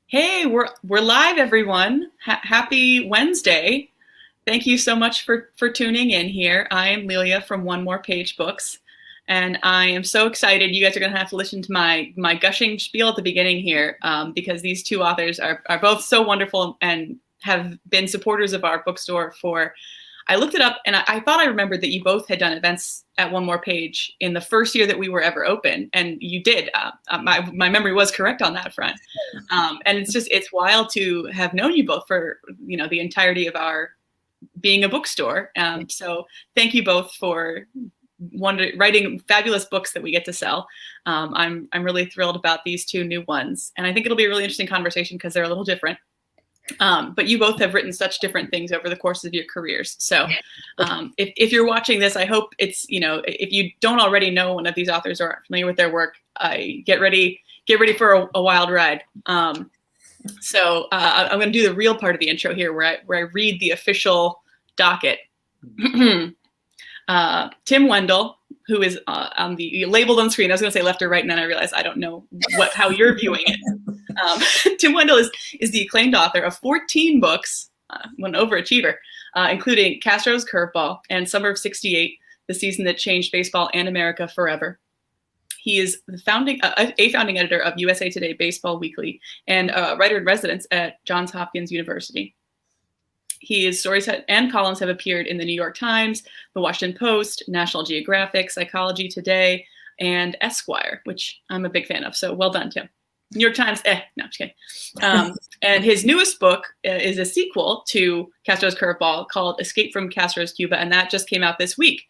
Hey, we're live, everyone. Happy Wednesday. Thank you so much for tuning in here. I am Lelia from One More Page Books, and I am so excited. You guys are going to have to listen to my gushing spiel at the beginning here, because these two authors are both so wonderful and have been supporters of our bookstore for. I looked it up, and I thought I remembered that you both had done events at One More Page in the first year that we were ever open, and you did. My memory was correct on that front, and it's wild to have known you both for the entirety of our being a bookstore. So thank you both for writing fabulous books that we get to sell. I'm really thrilled about these two new ones, and I think it'll be a really interesting conversation because they're a little different. But you both have written such different things over the course of your careers. So if you're watching this, I hope it's, if you don't already know one of these authors or are familiar with their work, get ready for a wild ride. So I'm going to do the real part of the intro here where I read the official docket. Tim Wendel, who is on the labeled on screen. I was going to say left or right, and then I realized I don't know how you're viewing it. Tim Wendel is the acclaimed author of 14 books, an overachiever, including Castro's Curveball and Summer of '68, the season that changed baseball and America forever. He is a founding editor of USA Today Baseball Weekly and a writer in residence at Johns Hopkins University. His stories and columns have appeared in the New York Times, the Washington Post, National Geographic, Psychology Today, and Esquire, which I'm a big fan of. So well done, Tim. New York Times, no, I'm just kidding. And his newest book is a sequel to Castro's Curveball called Escape from Castro's Cuba, and that just came out this week.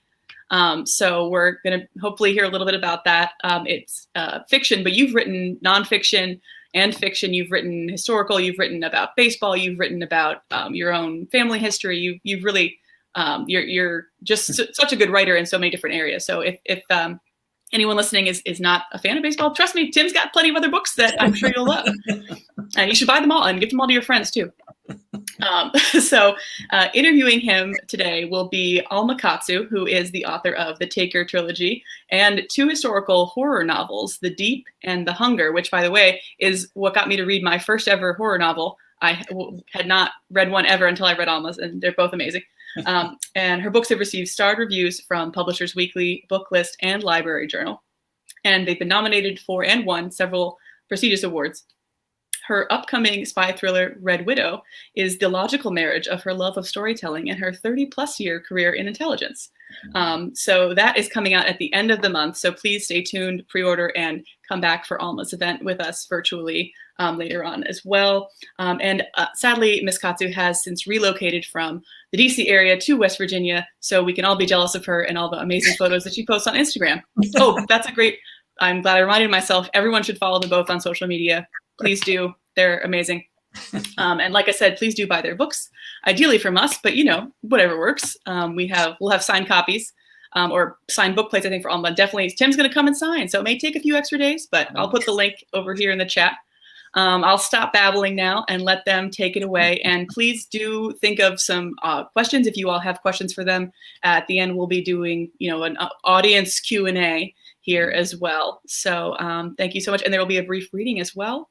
So we're going to hopefully hear a little bit about that. It's fiction, but you've written nonfiction and fiction. You've written historical. You've written about baseball. You've written about your own family history. You've really you're just such a good writer in so many different areas. So if anyone listening is not a fan of baseball, trust me, Tim's got plenty of other books that I'm sure you'll love. And you should buy them all and give them all to your friends too. So interviewing him today will be Alma Katsu, who is the author of the Taker trilogy and two historical horror novels, The Deep and The Hunger, which, by the way, is what got me to read my first ever horror novel. I had not read one ever until I read Alma's, and they're both amazing. And her books have received starred reviews from Publishers Weekly, Book List, and Library Journal. And they've been nominated for and won several prestigious awards. Her upcoming spy thriller, Red Widow, is the logical marriage of her love of storytelling and her 30-plus year career in intelligence. So that is coming out at the end of the month. So please stay tuned, pre-order, and come back for Alma's event with us virtually later on as well. And sadly, Ms. Katsu has since relocated from the DC area to West Virginia, so we can all be jealous of her and all the amazing photos that she posts on Instagram. Oh, that's a great, I'm glad I reminded myself, everyone should follow them both on social media. Please do. They're amazing. And like I said, please do buy their books, ideally from us, but whatever works. We'll have signed copies or signed book plates, I think, for Alma. Definitely, Tim's going to come and sign, so it may take a few extra days, but I'll put the link over here in the chat. I'll stop babbling now and let them take it away. And please do think of some questions if you all have questions for them. At the end, we'll be doing, an audience Q&A here as well. So thank you so much. And there will be a brief reading as well.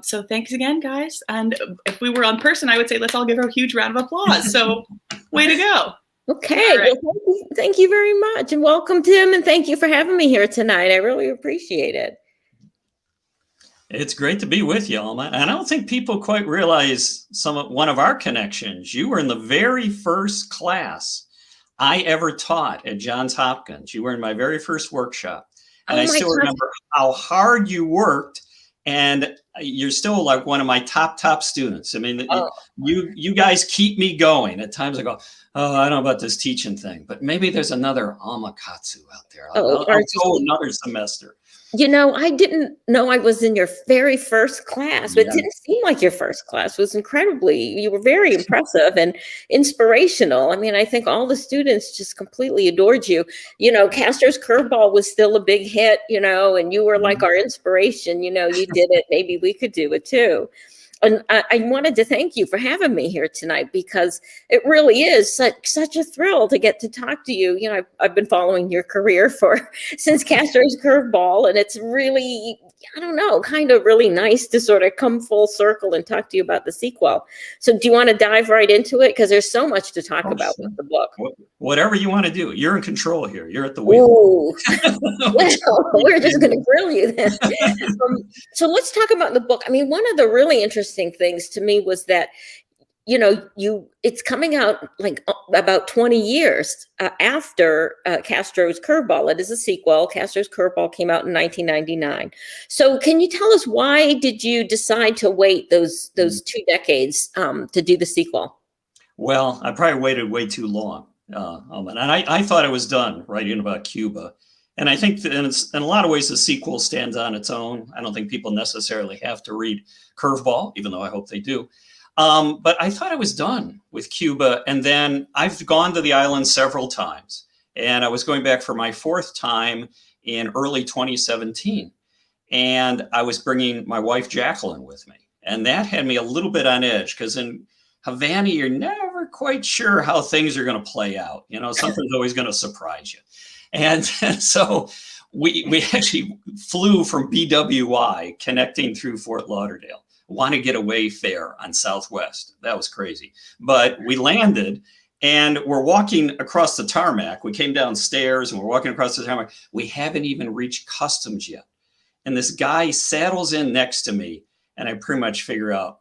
So thanks again, guys. And if we were on person, I would say let's all give her a huge round of applause. So way to go. Okay. Right. Well, thank you very much. And welcome, Tim. And thank you for having me here tonight. I really appreciate it. It's great to be with you, Alma. And I don't think people quite realize one of our connections. You were in the very first class I ever taught at Johns Hopkins. You were in my very first workshop. And I still remember how hard you worked. And you're still like one of my top students. I mean, you guys keep me going. At times I go, I don't know about this teaching thing, but maybe there's another Alma Katsu out there. I'll go another semester. I didn't know I was in your very first class, but it didn't seem like your first class. It was you were very impressive and inspirational. I mean, I think all the students just completely adored you. Castro's Curveball was still a big hit, and you were like our inspiration. You did it. Maybe we could do it too. And I wanted to thank you for having me here tonight, because it really is such a thrill to get to talk to you. I've been following your career since Castro's Curveball, and it's really, I don't know, kind of really nice to sort of come full circle and talk to you about the sequel. So do you want to dive right into it? Because there's so much to talk Oh, about sure. with the book. Whatever you want to do. You're in control here. You're at the wheel. Ooh, well, we're just going to grill you then. So let's talk about the book. I mean, one of the really interesting things to me was that, you know, it's coming out like about 20 years after Castro's Curveball. It is a sequel. Castro's Curveball came out in 1999. So can you tell us, why did you decide to wait those 2 decades to do the sequel? Well, I probably waited way too long. And I thought I was done writing about Cuba. And I think that in a lot of ways, the sequel stands on its own. I don't think people necessarily have to read Curveball, even though I hope they do. But I thought I was done with Cuba. And then I've gone to the island several times. And I was going back for my 4th time in early 2017. And I was bringing my wife, Jacqueline, with me. And that had me a little bit on edge, because in Havana, you're never quite sure how things are going to play out. You know, something's always going to surprise you. And so we actually flew from BWI, connecting through Fort Lauderdale. Want to get away fare on Southwest. That was crazy. But we landed and we're walking across the tarmac. We came downstairs and we're walking across the tarmac. We haven't even reached customs yet. And this guy saddles in next to me, and I pretty much figure out,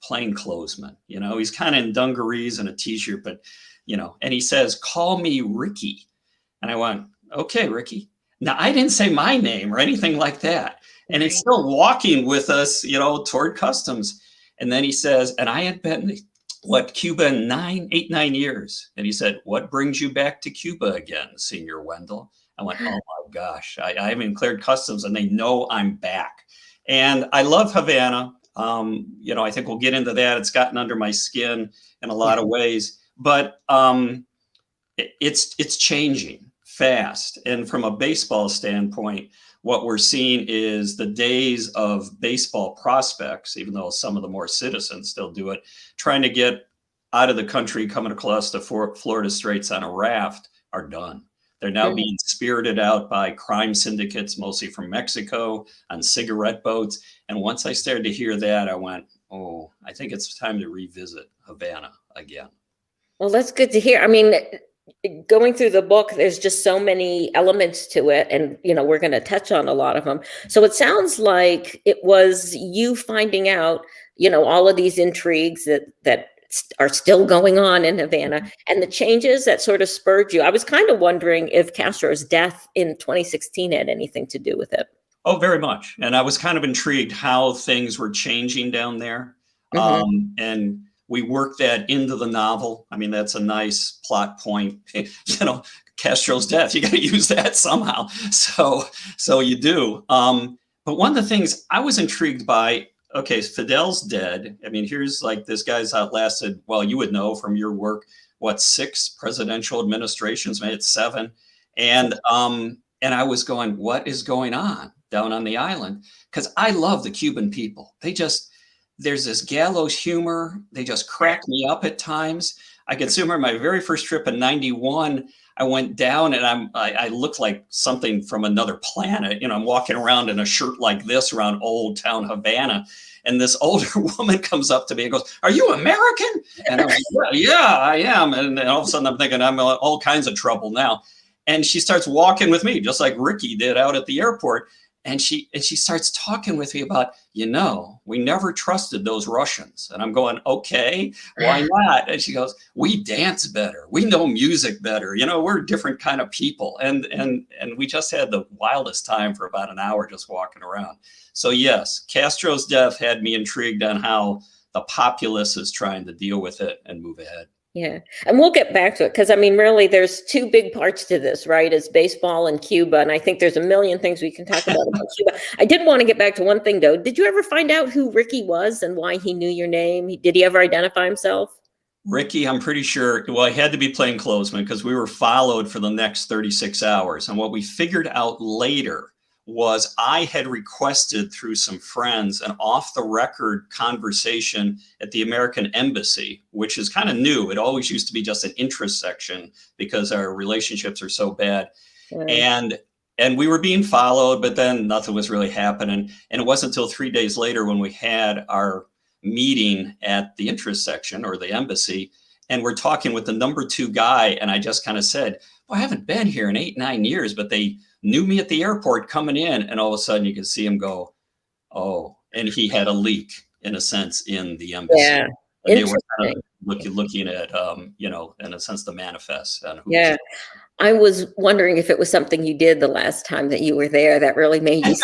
plainclothesman. You know, he's kind of in dungarees and a t-shirt, but, you know, and he says, "Call me Ricky." And I went, "Okay, Ricky." Now, I didn't say my name or anything like that. And he's still walking with us, you know, toward customs. And then he says, and I had been, Cuba in 9 years. And he said, "What brings you back to Cuba again, Senior Wendell?" I went, "Oh my gosh, I haven't even cleared customs and they know I'm back." And I love Havana. You know, I think we'll get into that. It's gotten under my skin in a lot of ways, but it's changing fast. And from a baseball standpoint, what we're seeing is the days of baseball prospects, even though some of the more citizens still do it, trying to get out of the country, coming across the Florida Straits on a raft, are done. They're now being spirited out by crime syndicates, mostly from Mexico, on cigarette boats. And once I started to hear that, I went, oh, I think it's time to revisit Havana again. Well, that's good to hear. I mean, going through the book, there's just so many elements to it, and you know, we're going to touch on a lot of them. So it sounds like it was you finding out, you know, all of these intrigues that are still going on in Havana, and the changes that sort of spurred you. I was kind of wondering if Castro's death in 2016 had anything to do with it. Oh, very much. And I was kind of intrigued how things were changing down there. And we worked that into the novel. I mean, that's a nice plot point. You know, Castro's death, you got to use that somehow. So you do. But one of the things I was intrigued by, okay, Fidel's dead. I mean, here's like, this guy's outlasted, well, you would know from your work, what, 6 presidential administrations, maybe it's 7. And I was going, what is going on down on the island? Because I love the Cuban people. There's this gallows humor. They just crack me up at times. I can remember my very first trip in 91, I went down and I looked like something from another planet. You know, I'm walking around in a shirt like this around Old Town Havana. And this older woman comes up to me and goes, "Are you American?" And I'm like, yeah, I am. And all of a sudden I'm thinking I'm in all kinds of trouble now. And she starts walking with me, just like Ricky did out at the airport. And she starts talking with me about, you know, we never trusted those Russians. And I'm going, okay, why not? And she goes, "We dance better. We know music better. You know, we're a different kind of people." And we just had the wildest time for about an hour just walking around. So yes, Castro's death had me intrigued on how the populace is trying to deal with it and move ahead. Yeah. And we'll get back to it, because I mean, really, there's 2 big parts to this, right? It's baseball and Cuba. And I think there's a million things we can talk about Cuba. I did want to get back to one thing, though. Did you ever find out who Ricky was and why he knew your name? Did he ever identify himself? Ricky, I'm pretty sure, well, I had to be plainclothesman because we were followed for the next 36 hours. And what we figured out later was I had requested through some friends an off-the-record conversation at the American Embassy, which is kind of new. It always used to be just an interest section because our relationships are so bad. And and we were being followed, but then nothing was really happening. And it wasn't until 3 days later when we had our meeting at the interest section or the embassy, and we're talking with the number 2 guy. And I just kind of said, well, I haven't been here in 8-9 years, but they knew me at the airport coming in. And all of a sudden you could see him go, oh, and he had a leak in a sense in the embassy. Yeah. And they were kind of looking at, in a sense, the manifest. And yeah. I was wondering if it was something you did the last time that you were there that really made you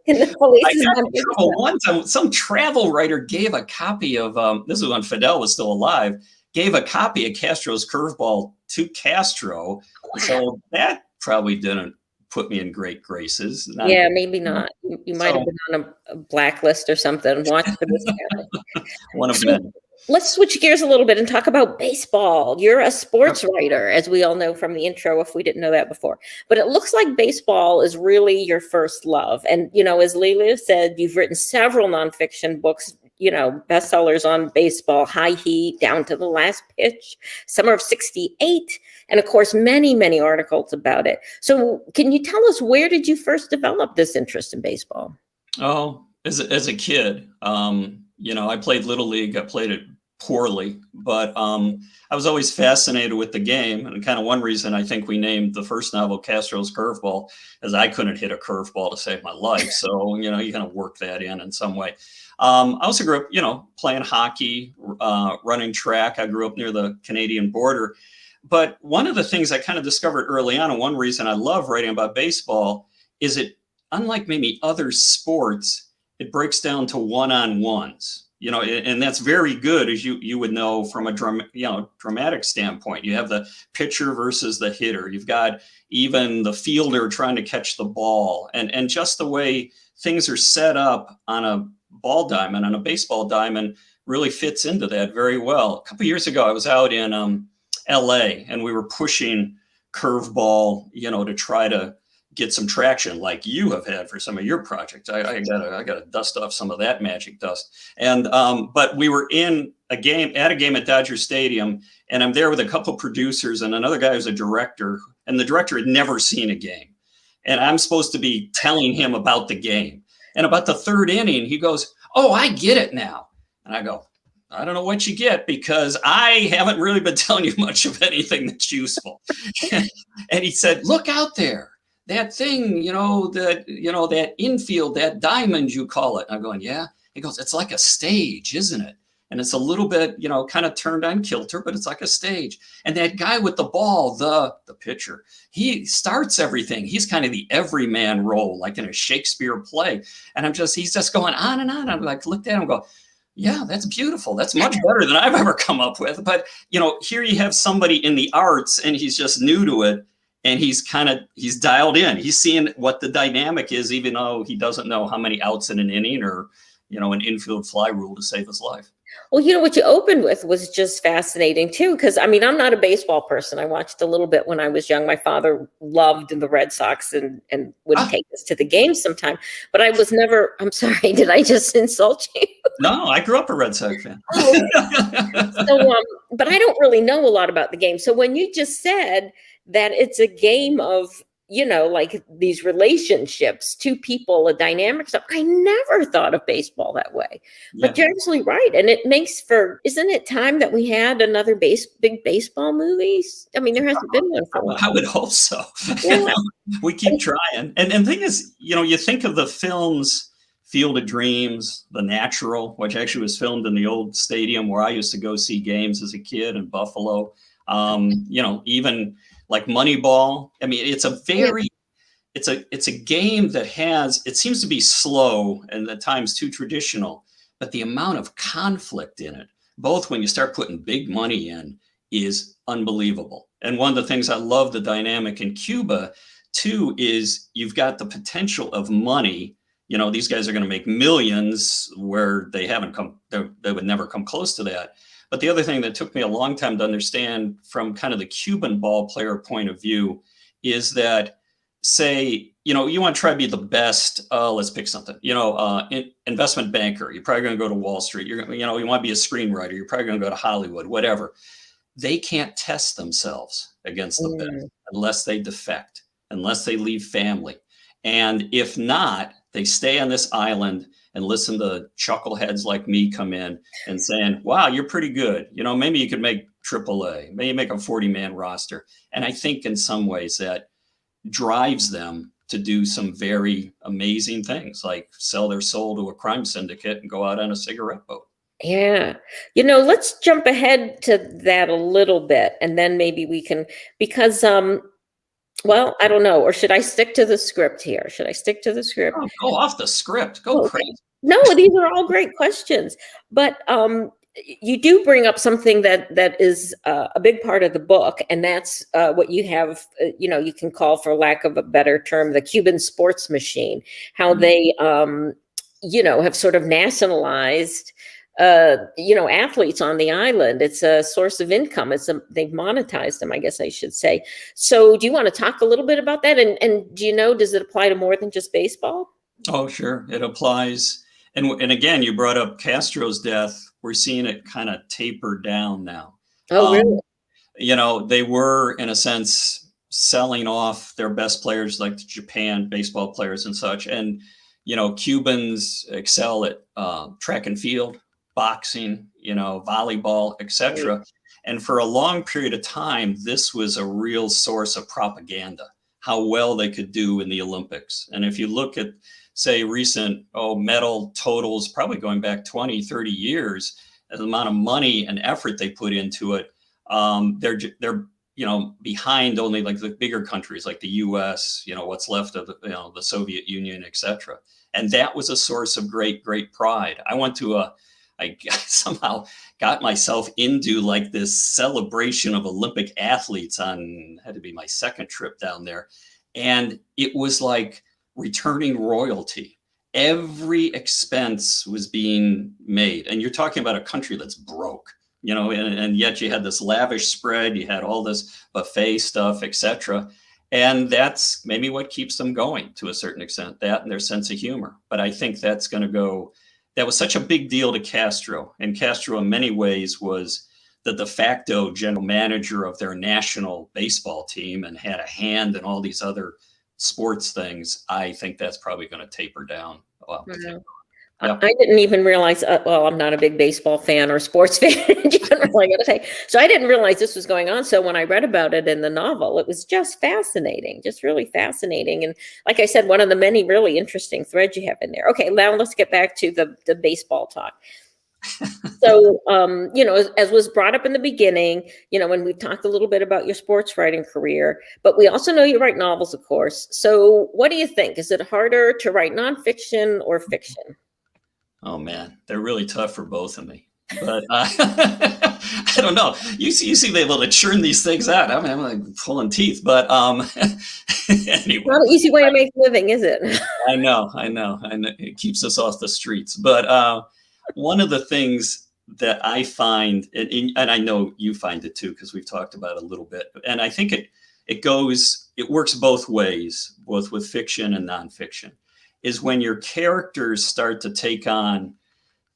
in the police. I got in trouble one time. Some travel writer gave a copy of, this is when Fidel was still alive, gave a copy of Castro's Curveball to Castro. Wow. So that probably didn't put me in great graces. Yeah, maybe not. You might have been on a blacklist or something. Watch for this guy. One of many. Let's switch gears a little bit and talk about baseball. You're a sports writer, as we all know from the intro, if we didn't know that before. But it looks like baseball is really your first love. And, as Leila said, you've written several nonfiction books, bestsellers on baseball, High Heat, Down to the Last Pitch, Summer of '68, and of course, many, many articles about it. So can you tell us, where did you first develop this interest in baseball? Oh, as a kid, I played Little League. I played it poorly, but I was always fascinated with the game. And kind of one reason I think we named the first novel Castro's Curveball is I couldn't hit a curveball to save my life. So, you kind of work that in some way. I also grew up, playing hockey, running track. I grew up near the Canadian border. But one of the things I kind of discovered early on, and one reason I love writing about baseball, is it, unlike maybe other sports, it breaks down to one-on-ones, and that's very good, as you would know from a dramatic standpoint. You have the pitcher versus the hitter. You've got even the fielder trying to catch the ball, and just the way things are set up on a ball diamond, on a baseball diamond, really fits into that very well. A couple of years ago, I was out in LA, and we were pushing curveball, to try to get some traction like you have had for some of your projects. I gotta dust off some of that magic dust. And but we were at a game at Dodger Stadium, and I'm there with a couple of producers and another guy who's a director, and the director had never seen a game. And I'm supposed to be telling him about the game. And about the 3rd inning, he goes, "Oh, I get it now." And I go, "I don't know what you get, because I haven't really been telling you much of anything that's useful." And he said, "Look out there. That thing, that infield, that diamond, you call it." I'm going, "Yeah." He goes, "It's like a stage, isn't it? And it's a little bit, kind of turned on kilter, but it's like a stage. And that guy with the ball, the pitcher, he starts everything. He's kind of the everyman role, like in a Shakespeare play." And he's just going on and on. I'm like, looked at him and go, "Yeah, that's beautiful. That's much better than I've ever come up with." But, here you have somebody in the arts, and he's just new to it. And he's dialed in. He's seeing what the dynamic is, even though he doesn't know how many outs in an inning or, an infield fly rule to save his life. Well, what you opened with was just fascinating too, because I'm not a baseball person. I watched a little bit when I was young. My father loved the Red Sox and would take us to the games sometime. But I was never, I'm sorry, did I just insult you? No, I grew up a Red Sox fan. So, but I don't really know a lot about the game. So when you just said that it's a game of, like these relationships, 2 people, a dynamic stuff, I never thought of baseball that way. Yeah. But you're absolutely right. And it makes for, isn't it time that we had another big baseball movies? I mean, there hasn't been one for a while. I would hope so. Yeah. We keep trying. And the thing is, you think of the films, Field of Dreams, The Natural, which actually was filmed in the old stadium where I used to go see games as a kid in Buffalo. Even like Moneyball. I mean, it's a game that it seems to be slow and at times too traditional, but the amount of conflict in it, both when you start putting big money in, is unbelievable. And one of the things I love the dynamic in Cuba too, is you've got the potential of money. These guys are going to make millions where they would never come close to that. But the other thing that took me a long time to understand from kind of the Cuban ball player point of view is that, say, you want to try to be the best, let's pick something, investment banker, you're probably going to go to Wall Street. You want to be a screenwriter, you're probably going to go to Hollywood, whatever. They can't test themselves against the best unless they defect. unless they leave family. And if not, they stay on this island and listen to chuckleheads like me come in and saying, wow, you're pretty good. You know, maybe you could make AAA, maybe make a 40-man roster. And I think in some ways that drives them to do some very amazing things, like sell their soul to a crime syndicate and go out on a cigarette boat. Yeah. You know, let's jump ahead to that a little bit, and then maybe we can, because, well, I don't know, or should I stick to the script here? Should I stick to the script? Oh, go off the script. Go crazy. No, these are all great questions, but you do bring up something that is a big part of the book, and that's what you have, you know, you can call, for lack of a better term, the Cuban sports machine, how they, you know, have sort of nationalized, you know, athletes on the island. It's a source of income. They've monetized them, I guess I should say. So do you want to talk a little bit about that? And do you know, does it apply to more than just baseball? Oh, sure. It applies. And again, you brought up Castro's death. We're seeing it kind of taper down now. Oh, really? You know, they were, in a sense, selling off their best players, like the Japan baseball players and such. And, you know, Cubans excel at track and field, boxing, you know, volleyball, etc. And for a long period of time, this was a real source of propaganda, how well they could do in the Olympics. And if you look at, say, recent medal totals, probably going back 20, 30 years, the amount of money and effort they put into it, they're you know, behind only like the bigger countries like the US, you know, what's left of the, you know, the Soviet Union, etc. And that was a source of great pride. I went to I somehow got myself into like this celebration of Olympic athletes had to be my second trip down there. And it was like returning royalty. Every expense was being made. And you're talking about a country that's broke, you know, and yet you had this lavish spread, you had all this buffet stuff, etc. And that's maybe what keeps them going to a certain extent, that and their sense of humor. But I think that's going to go, that was such a big deal to Castro. And Castro in many ways was the de facto general manager of their national baseball team and had a hand in all these other sports things. I think that's probably going to taper down. Well, I didn't even realize, well, I'm not a big baseball fan or sports fan in general, I gotta say. So I didn't realize this was going on. So when I read about it in the novel, it was just fascinating, just really fascinating. And like I said, one of the many really interesting threads you have in there. Okay, now let's get back to the baseball talk. So, you know, as was brought up in the beginning, you know, when we talked a little bit about your sports writing career, but we also know you write novels, of course. So what do you think? Is it harder to write nonfiction or fiction? Oh man, they're really tough for both of me. But I don't know. You seem able to churn these things out. I mean, I'm like pulling teeth. But anyway, not an easy way to make a living, is it? I know. It keeps us off the streets. But one of the things that I find, and I know you find it too, because we've talked about it a little bit, and I think it works both ways, both with fiction and nonfiction, is when your characters start to take on,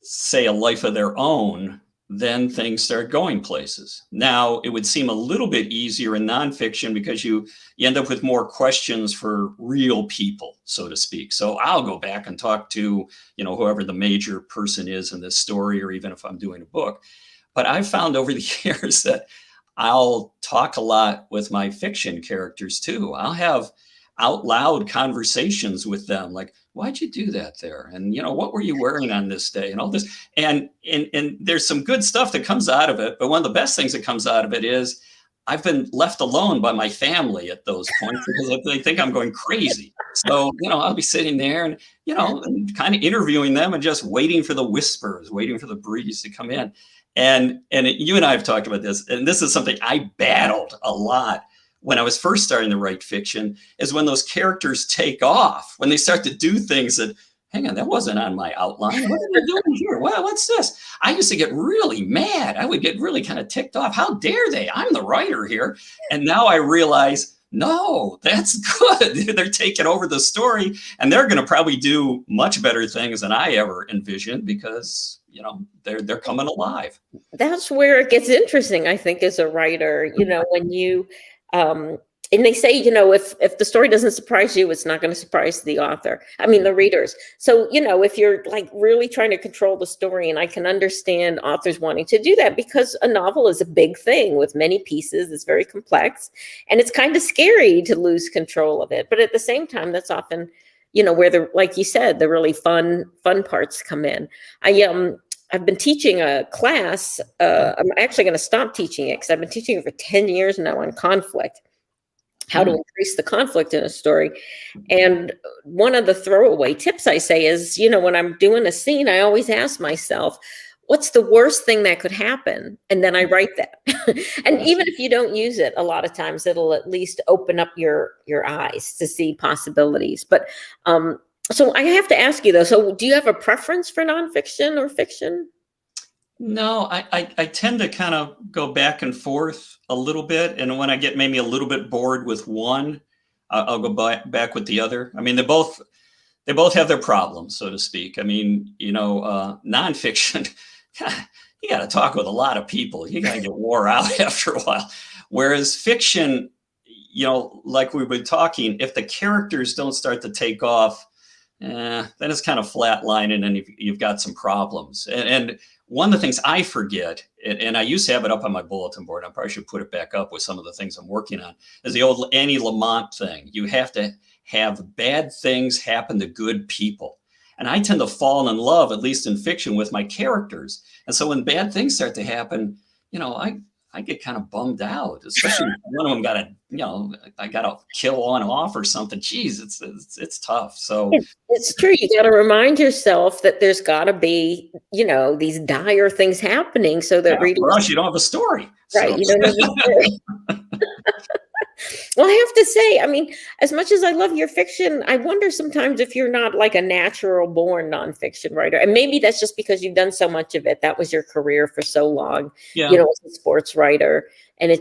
say, a life of their own, then things start going places. Now, it would seem a little bit easier in nonfiction because you end up with more questions for real people, so to speak. So I'll go back and talk to, you know, whoever the major person is in this story, or even if I'm doing a book. But I've found over the years that I'll talk a lot with my fiction characters too. I'll have out loud conversations with them, like, why'd you do that there? And, you know, what were you wearing on this day and all this? And there's some good stuff that comes out of it. But one of the best things that comes out of it is I've been left alone by my family at those points because they think I'm going crazy. So, you know, I'll be sitting there and, you know, and kind of interviewing them and just waiting for the whispers, waiting for the breeze to come in. And you and I have talked about this, and this is something I battled a lot when I was first starting to write fiction, is when those characters take off, when they start to do things that, hang on, that wasn't on my outline. What are they doing here? Well, what's this? I used to get really mad. I would get really kind of ticked off. How dare they? I'm the writer here. And now I realize, no, that's good. They're taking over the story, and they're going to probably do much better things than I ever envisioned because, you know, they're coming alive. That's where it gets interesting, I think, as a writer, you know, when you, and they say, if the story doesn't surprise you, it's not going to surprise the author. I mean, the readers. So, if you're like really trying to control the story, and I can understand authors wanting to do that because a novel is a big thing with many pieces. It's very complex, and it's kind of scary to lose control of it. But at the same time, that's often, where like you said, the really fun parts come in. I've been teaching a class. I'm actually going to stop teaching it because I've been teaching it for 10 years now on conflict. How to increase the conflict in a story. And one of the throwaway tips I say is, when I'm doing a scene, I always ask myself, what's the worst thing that could happen? And then I write that. And even if you don't use it, a lot of times it'll at least open up your eyes to see possibilities. But so I have to ask you though, so do you have a preference for nonfiction or fiction? No, I tend to kind of go back and forth a little bit. And when I get maybe a little bit bored with one, I'll go back with the other. I mean, they both have their problems, so to speak. I mean, nonfiction, you got to talk with a lot of people. You got to get wore out after a while. Whereas fiction, like we've been talking, if the characters don't start to take off, then it's kind of flatlining and you've got some problems. And one of the things I forget, and I used to have it up on my bulletin board, I probably should put it back up with some of the things I'm working on, is the old Annie Lamont thing. You have to have bad things happen to good people. And I tend to fall in love, at least in fiction, with my characters. And so when bad things start to happen, I get kind of bummed out, especially one of them I got to kill one off or something. Geez, it's tough. So it's true. You got to remind yourself that there's got to be, these dire things happening so that readers. Or else you don't have a story. Right. So. You don't have a story. Well, I have to say, I mean, as much as I love your fiction, I wonder sometimes if you're not like a natural born nonfiction writer. And maybe that's just because you've done so much of it. That was your career for so long, as a sports writer. And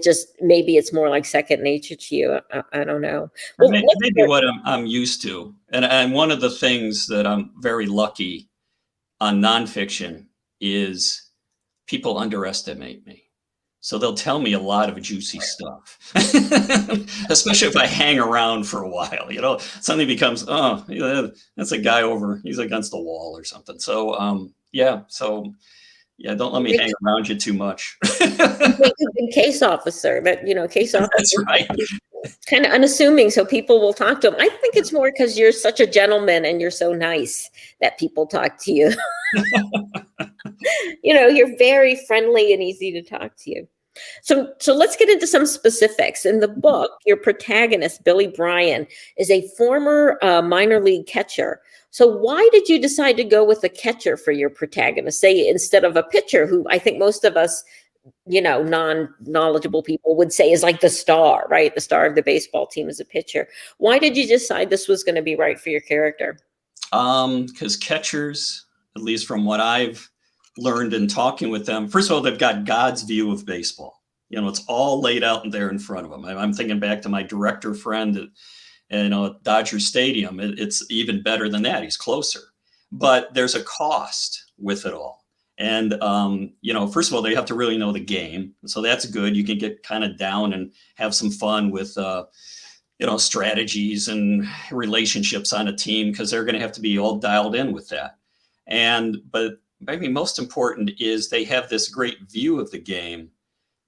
maybe it's more like second nature to you. I don't know. Well, maybe what I'm used to. And one of the things that I'm very lucky on nonfiction is people underestimate me. So they'll tell me a lot of juicy stuff, especially if I hang around for a while, suddenly becomes, that's a guy over, he's against the wall or something. So, don't let me hang around you too much. Case officer, case officer. That's right. Kind of unassuming, so people will talk to him. I think it's more because you're such a gentleman and you're so nice that people talk to you. You're very friendly and easy to talk to you. So let's get into some specifics. In the book, your protagonist, Billy Bryan, is a former minor league catcher. So why did you decide to go with a catcher for your protagonist, say, instead of a pitcher, who I think most of us, non-knowledgeable people would say is like the star, right? The star of the baseball team is a pitcher. Why did you decide this was going to be right for your character? Because catchers, at least from what I've learned in talking with them, first of all, they've got God's view of baseball. It's all laid out there in front of them. I'm thinking back to my director friend at Dodger Stadium. It's even better than that. He's closer, but there's a cost with it all. And, first of all, they have to really know the game. So that's good. You can get kind of down and have some fun with, strategies and relationships on a team, because they're going to have to be all dialed in with that. But maybe most important is they have this great view of the game,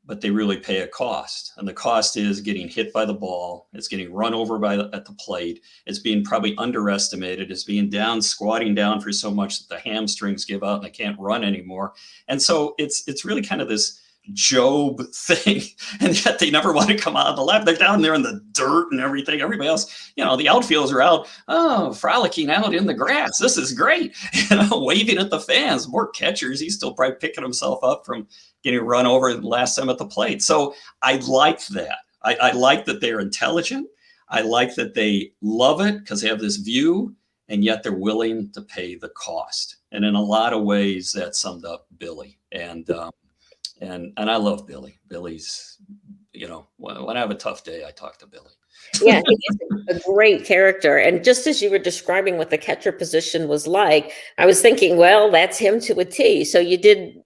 but they really pay a cost. And the cost is getting hit by the ball. It's getting run over at the plate. It's being probably underestimated. It's being squatting down for so much that the hamstrings give out and they can't run anymore. And so it's really kind of this Job thing. And yet they never want to come out of the left. They're down there in the dirt and everything. Everybody else, the outfielders are out, frolicking out in the grass. This is great. Waving at the fans. More catchers. He's still probably picking himself up from getting run over last time at the plate. So I like that. I like that they're intelligent. I like that they love it because they have this view, and yet they're willing to pay the cost. And in a lot of ways, that summed up Billy. And I love Billy. Billy's, when I have a tough day, I talk to Billy. Yeah, he's a great character. And just as you were describing what the catcher position was like, I was thinking, well, that's him to a T. So you did,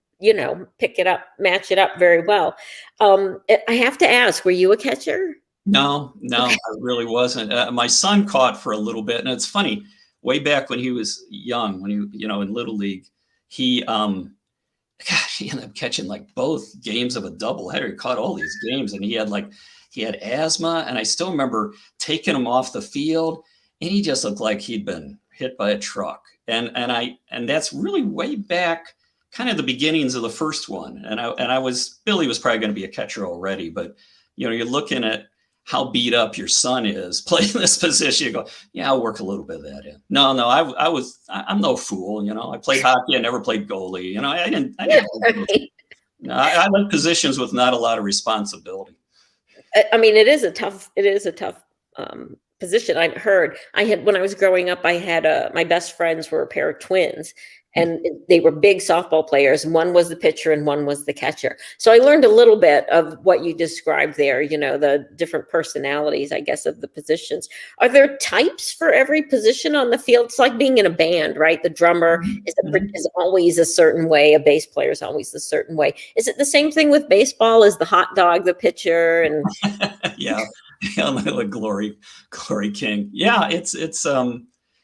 pick it up, match it up very well. I have to ask, were you a catcher? No, I really wasn't. My son caught for a little bit, and it's funny. Way back when he was young, when he, in Little League, he, he ended up catching like both games of a doubleheader. He caught all these games, and he had asthma, and I still remember taking him off the field, and he just looked like he'd been hit by a truck. And that's really way back, kind of the beginnings of the first one. And Billy was probably going to be a catcher already, but you're looking at how beat up your son is playing this position. You go, yeah, I'll work a little bit of that in. No, I'm no fool. I played hockey. I never played goalie. I didn't. I like positions with not a lot of responsibility. I mean, it is a tough position. When I was growing up, my best friends were a pair of twins, and they were big softball players. One was the pitcher and one was the catcher. So I learned a little bit of what you described there, the different personalities, I guess, of the positions. Are there types for every position on the field? It's like being in a band, right? The drummer is always a certain way. A bass player is always a certain way. Is it the same thing with baseball? Is the hot dog the pitcher? And yeah, like Glory King. Yeah, it's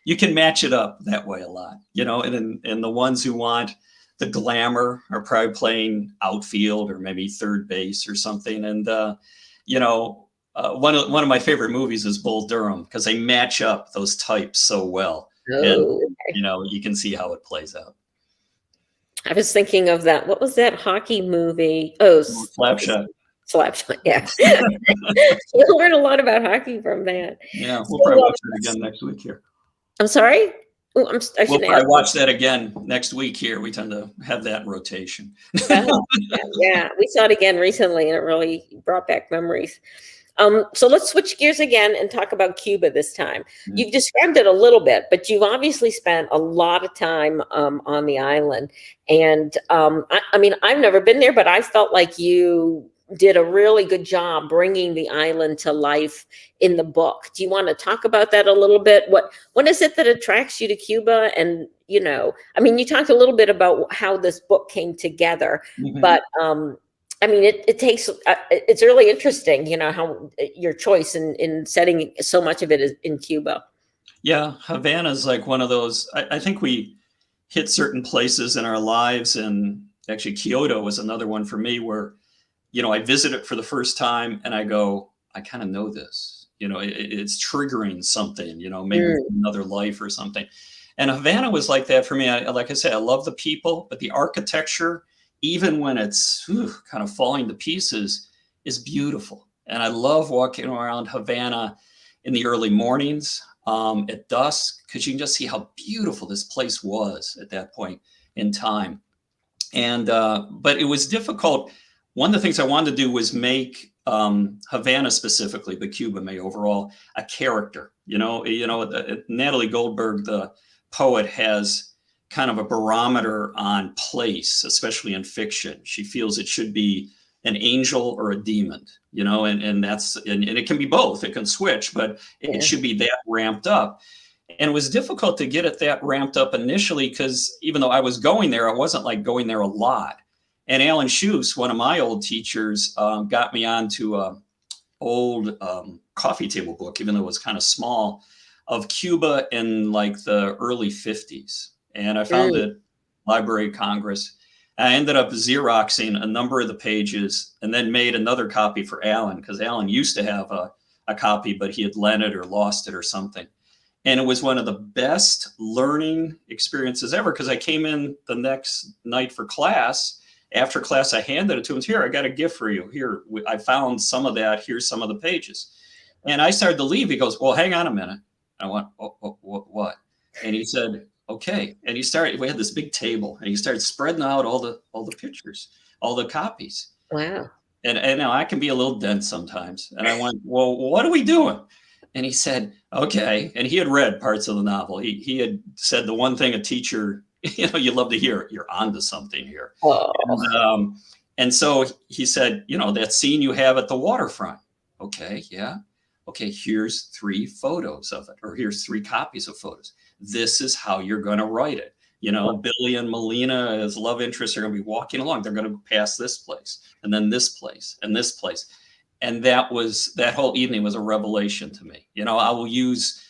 you can match it up that way a lot, and the ones who want the glamour are probably playing outfield or maybe third base or something. And, one of my favorite movies is Bull Durham, because they match up those types so well. Oh, and, you can see how it plays out. I was thinking of that. What was that hockey movie? Oh, Slapshot. Slapshot, yeah. You'll learn a lot about hockey from that. Yeah, we'll probably watch it again next week here. I'm sorry? We'll probably watch that again next week here. We tend to have that in rotation. Yeah, we saw it again recently, and it really brought back memories. So let's switch gears again and talk about Cuba this time. Mm-hmm. You've described it a little bit, but you've obviously spent a lot of time on the island. And I mean, I've never been there, but I felt like you did a really good job bringing the island to life in the book. Do you want to talk about that a little bit? What is it that attracts you to Cuba? And, I mean, you talked a little bit about how this book came together, mm-hmm. but I mean, it's really interesting, how your choice in setting so much of it is in Cuba. Yeah, Havana is like one of those, I think we hit certain places in our lives, and actually Kyoto was another one for me where I visit it for the first time and I go, I kind of know this, it's triggering something, maybe another life or something. And Havana was like that for me. Like I said, I love the people, but the architecture, even when it's kind of falling to pieces, is beautiful. And I love walking around Havana in the early mornings at dusk, because you can just see how beautiful this place was at that point in time. And but it was difficult. One of the things I wanted to do was make Havana specifically, but Cuba may overall, a character. Natalie Goldberg, the poet, has kind of a barometer on place, especially in fiction. She feels it should be an angel or a demon, and it can be both. It can switch, but it should be that ramped up. And it was difficult to get it that ramped up initially, because even though I was going there, I wasn't like going there a lot. And Alan Schuss, one of my old teachers, got me onto an old coffee table book, even though it was kind of small, of Cuba in like the early 50s. And I found it Library of Congress. I ended up Xeroxing a number of the pages and then made another copy for Alan, because Alan used to have a copy, but he had lent it or lost it or something. And it was one of the best learning experiences ever, because I came in the next night for class. After class, I handed it to him. Here, I got a gift for you. Here, I found some of that. Here's some of the pages. And I started to leave. He goes, well, hang on a minute. I went, what? And he said, okay. And we had this big table, and he started spreading out all the pictures, all the copies. Wow. And now I can be a little dense sometimes. And I went, well, what are we doing? And he said, okay. And he had read parts of the novel. He had said the one thing a teacher, you love to hear, you're onto something here. Oh. And so he said, that scene you have at the waterfront. Okay, yeah. Okay, here's 3 photos of it, or here's 3 copies of photos. This is how you're going to write it. Billy and Melina as love interests are going to be walking along. They're going to pass this place, and then this place, and this place. And that whole evening was a revelation to me. I will use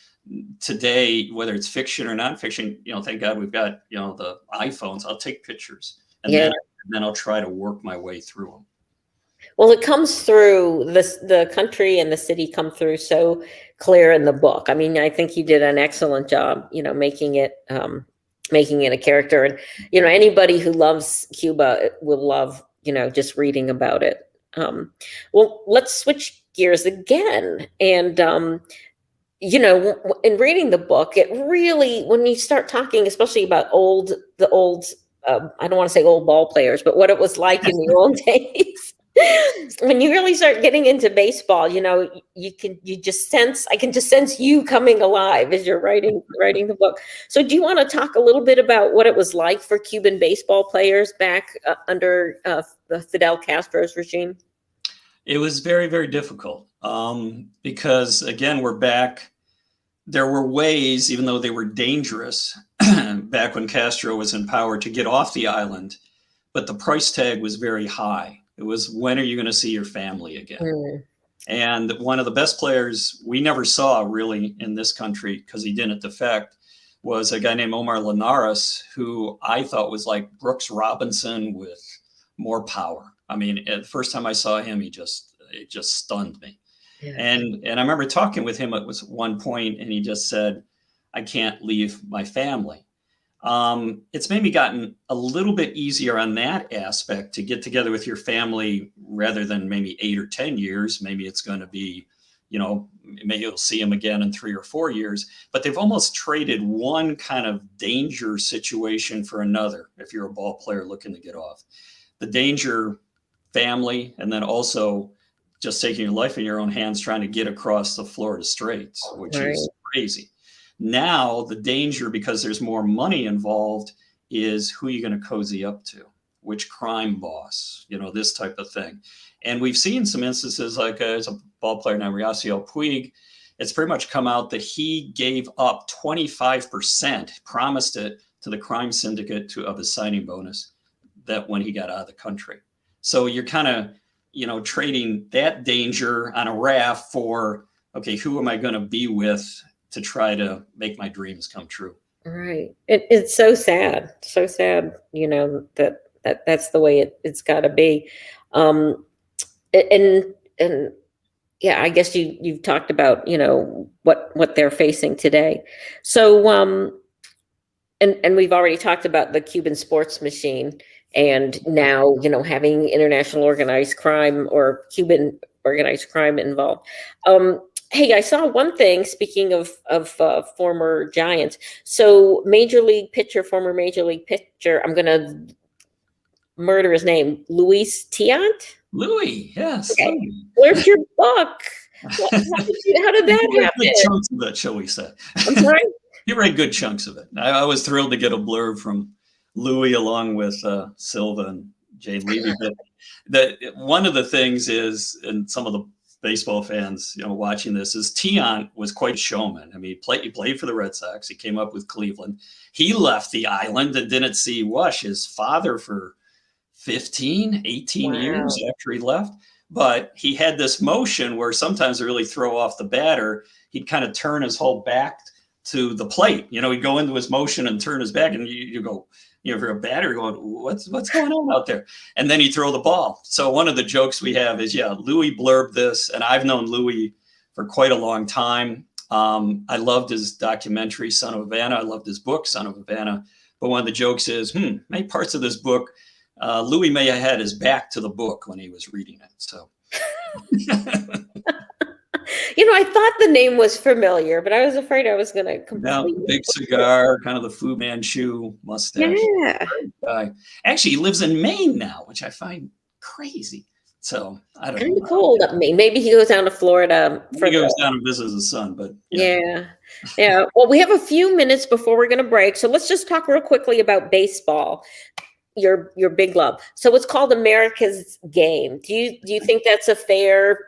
today, whether it's fiction or nonfiction, thank God we've got, the iPhones. I'll take pictures and then I'll try to work my way through them. Well, it comes through the country and the city come through so clear in the book. I mean, I think you did an excellent job, making it a character. And, anybody who loves Cuba will love, just reading about it. Well, let's switch gears again. And, in reading the book, it really, when you start talking, especially about the old, I don't want to say old ball players, but what it was like in the old days. When you really start getting into baseball, I can just sense you coming alive as you're writing the book. So do you want to talk a little bit about what it was like for Cuban baseball players back under the Fidel Castro's regime? It was very, very difficult because, again, we're back. There were ways, even though they were dangerous, back when Castro was in power, to get off the island, but the price tag was very high. It was, when are you going to see your family again? And one of the best players we never saw really in this country, because he didn't defect, was a guy named Omar Linares, who I thought was like Brooks Robinson with more power. I mean, the first time I saw him, it just stunned me. Yeah. And I remember talking with him at one point, and he just said, I can't leave my family. It's maybe gotten a little bit easier on that aspect to get together with your family rather than maybe 8 or 10 years. Maybe it's going to be, maybe you'll see them again in 3 or 4 years, but they've almost traded one kind of danger situation for another. If you're a ball player looking to get off, the danger, family, and then also just taking your life in your own hands, trying to get across the Florida Straits, which is crazy. Now, the danger, because there's more money involved, is who you're going to cozy up to, which crime boss, this type of thing. And we've seen some instances, like as a ball player named Yasiel Puig, it's pretty much come out that he gave up 25%, promised it to the crime syndicate of his signing bonus, that when he got out of the country. So you're kind of, trading that danger on a raft for, okay, who am I going to be with to try to make my dreams come true? Right. It's so sad, that's the way it's got to be. And yeah, I guess you've talked about, what they're facing today. So, and we've already talked about the Cuban sports machine, and now, having international organized crime or Cuban organized crime involved. Hey, I saw one thing, speaking of former Giants. So former Major League pitcher, I'm going to murder his name, Luis Tiant? Louis, yes. Okay. Louis. Where's your book? How did that happen? Good chunks of it, shall we say. I'm sorry? You read good chunks of it. I was thrilled to get a blurb from Louis along with Silva and Jay Levy. But one of the things is, and some of the baseball fans, watching this, is Tiant was quite a showman. I mean, he played for the Red Sox. He came up with Cleveland. He left the island and didn't see his father for 15, 18 years after he left. But he had this motion where sometimes to really throw off the batter, he'd kind of turn his whole back to the plate. He'd go into his motion and turn his back, and you go, if you're a batter, going, what's going on out there? And then he'd throw the ball. So one of the jokes we have is, Louis blurbed this, and I've known Louis for quite a long time. I loved his documentary, Son of Havana. I loved his book, Son of Havana. But one of the jokes is, many parts of this book, Louis may have had his back to the book when he was reading it. So. I thought the name was familiar, but I was afraid I was going to completely. Big cigar, kind of the Fu Manchu mustache. Yeah. Actually, he lives in Maine now, which I find crazy. So I don't know. Kind of cold up Maine. Maybe he goes down to Florida. He goes down and visits his son, but yeah. Well, we have a few minutes before we're going to break, so let's just talk real quickly about baseball. Your big love. So it's called America's Game. Do you think that's a fair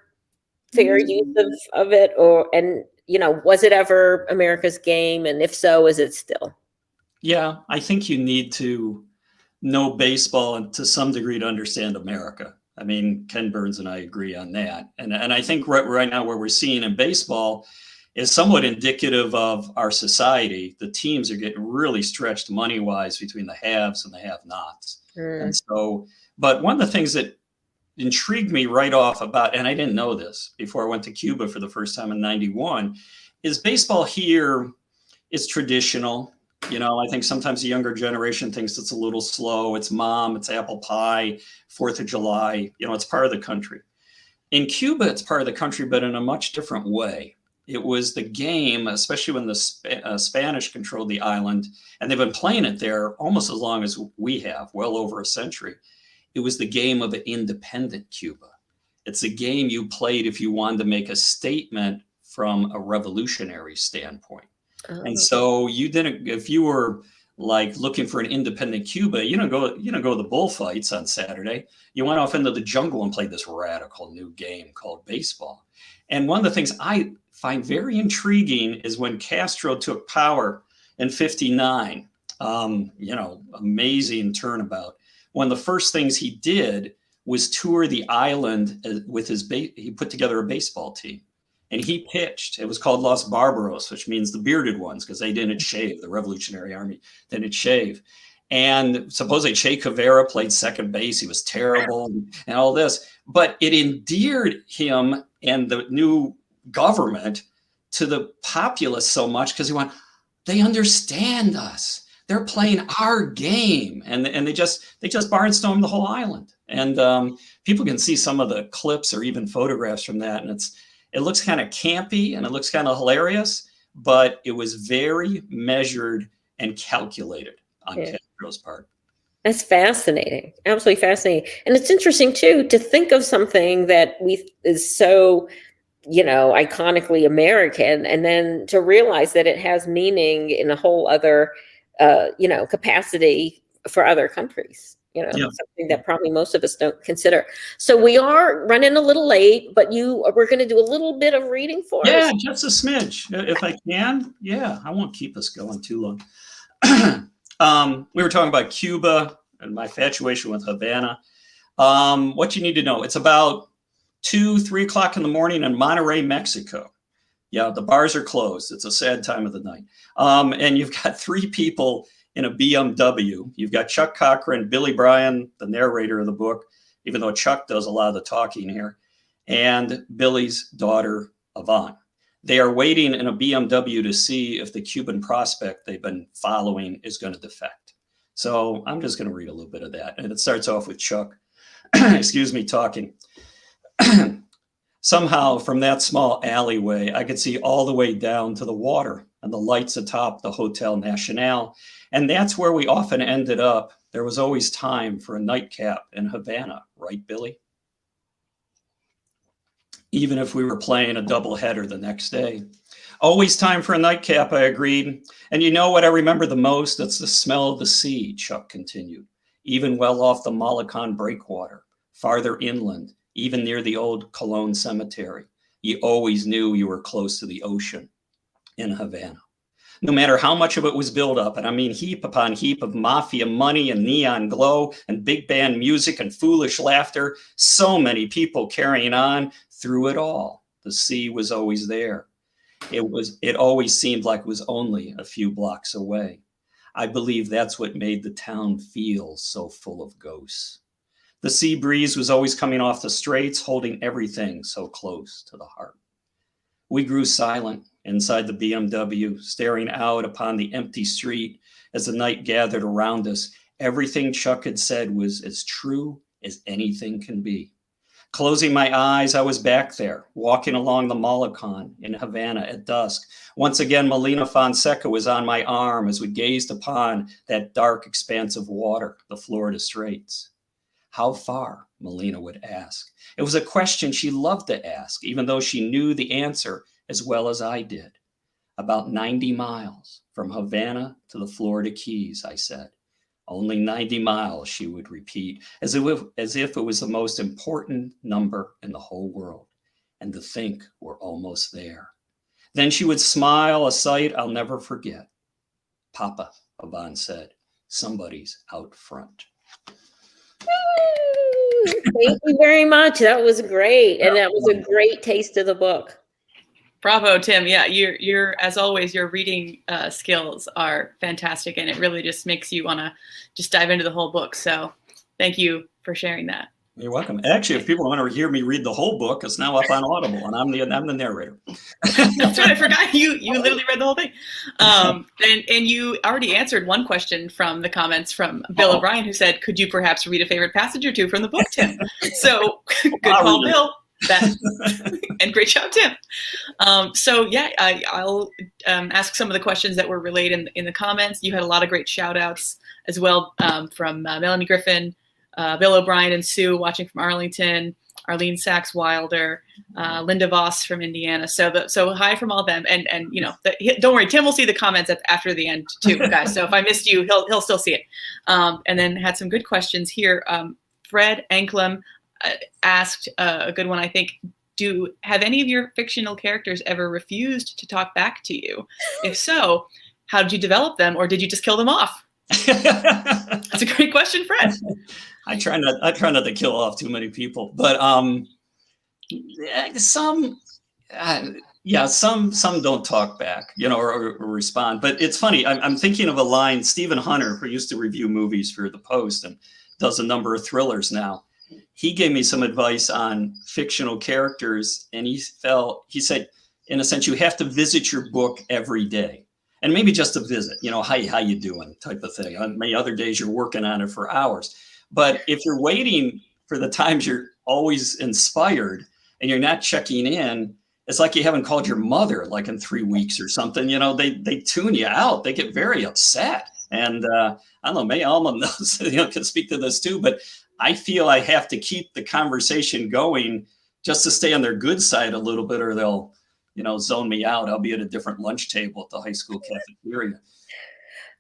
use of it, was it ever America's Game, and if so, is it still? Yeah, I think you need to know baseball and to some degree to understand America. I mean, Ken Burns and I agree on that. And I think right now what we're seeing in baseball is somewhat indicative of our society. The teams are getting really stretched money-wise between the haves and the have-nots. And so, but one of the things that intrigued me right off about, and I didn't know this before I went to Cuba for the first time in '91, is baseball here is traditional. You know, I think sometimes the younger generation thinks it's a little slow. It's mom, it's apple pie, 4th of July. You know, it's part of the country. In Cuba, it's part of the country, but in a much different way. It was the game, especially when the Spanish controlled the island, and they've been playing it there almost as long as we have, well over a century. It was the game of an independent Cuba. It's a game you played if you wanted to make a statement from a revolutionary standpoint. And so you didn't, if you were like looking for an independent Cuba, you don't go to the bullfights on Saturday. You went off into the jungle and played this radical new game called baseball. And one of the things I find very intriguing is when Castro took power in '59, amazing turnabout. One of the first things he did was tour the island with he put together a baseball team. And he pitched. It was called Los Barbaros, which means the bearded ones, because they didn't shave. The Revolutionary Army didn't shave. And supposedly Che Guevara played second base. He was terrible and all this. But it endeared him and the new government to the populace so much because they understand us. They're playing our game. And they just barnstormed the whole island. And people can see some of the clips or even photographs from that. And it looks kind of campy and it looks kind of hilarious, but it was very measured and calculated on Castro's part. That's fascinating. Absolutely fascinating. And it's interesting too, to think of something that is so, iconically American, and then to realize that it has meaning in a whole other, capacity for other countries. Something that probably most of us don't consider. So we are running a little late, but we're going to do a little bit of reading for us. Yeah, just a smidge, if I can. Yeah, I won't keep us going too long. We were talking about Cuba and my infatuation with Havana. What you need to know, it's about 2-3 o'clock in the morning in Monterrey, Mexico. Yeah, the bars are closed. It's a sad time of the night. And you've got 3 people in a BMW. You've got Chuck Cochran, Billy Bryan, the narrator of the book, even though Chuck does a lot of the talking here, and Billy's daughter, Yvonne. They are waiting in a BMW to see if the Cuban prospect they've been following is going to defect. So I'm just going to read a little bit of that. And it starts off with Chuck, talking. Somehow from that small alleyway, I could see all the way down to the water and the lights atop the Hotel Nacional. And that's where we often ended up. There was always time for a nightcap in Havana, right, Billy? Even if we were playing a doubleheader the next day. Always time for a nightcap, I agreed. And you know what I remember the most? That's the smell of the sea, Chuck continued. Even well off the Malacan breakwater, farther inland, even near the old Colon Cemetery. You always knew you were close to the ocean in Havana. No matter how much of it was built up, and I mean heap upon heap of mafia money and neon glow and big band music and foolish laughter, so many people carrying on through it all. The sea was always there. It always seemed like it was only a few blocks away. I believe that's what made the town feel so full of ghosts. The sea breeze was always coming off the straits, holding everything so close to the heart. We grew silent inside the BMW, staring out upon the empty street as the night gathered around us. Everything Chuck had said was as true as anything can be. Closing my eyes, I was back there, walking along the Malacan in Havana at dusk. Once again, Melina Fonseca was on my arm as we gazed upon that dark expanse of water, the Florida Straits. How far? Melina would ask. It was a question she loved to ask, even though she knew the answer as well as I did. About 90 miles from Havana to the Florida Keys, I said. Only 90 miles, she would repeat, as if it was the most important number in the whole world. And to think we're almost there. Then she would smile, a sight I'll never forget. Papa, Yvonne said, somebody's out front. Thank you very much. That was great. And that was a great taste of the book. Bravo, Tim. Yeah, you're as always, your reading skills are fantastic, and it really just makes you want to just dive into the whole book. So thank you for sharing that. You're welcome. Actually, if people want to hear me read the whole book, it's now up on Audible, and I'm the narrator. That's right. I forgot you literally read the whole thing. And you already answered one question from the comments from Bill O'Brien, who said, "Could you perhaps read a favorite passage or two from the book, Tim?" So good call, Bill. And great job, Tim. So yeah, I'll ask some of the questions that were relayed in the comments. You had a lot of great shout outs as well from Melanie Griffin, Bill O'Brien and Sue watching from Arlington, Arlene Sachs Wilder, Linda Voss from Indiana. So hi from all of them. And you know, don't worry, Tim will see the comments after the end too, guys. So if I missed you, he'll still see it. And then had some good questions here. Fred Anklem asked a good one, I think. Have any of your fictional characters ever refused to talk back to you? If so, how did you develop them, or did you just kill them off? That's a great question, Fred. I try not to kill off too many people, but some don't talk back, you know, or respond. But it's funny. I'm thinking of a line. Stephen Hunter, who used to review movies for the Post and does a number of thrillers now, he gave me some advice on fictional characters, and he said, in a sense, you have to visit your book every day. And maybe just a visit, you know, how you doing type of thing. On many other days, you're working on it for hours. But if you're waiting for the times you're always inspired and you're not checking in, it's like you haven't called your mother like in 3 weeks or something. You know, they tune you out. They get very upset. And I don't know, maybe Alma knows, you know, can speak to this too. But I feel I have to keep the conversation going just to stay on their good side a little bit, or they'll, you know, zone me out. I'll be at a different lunch table at the high school cafeteria.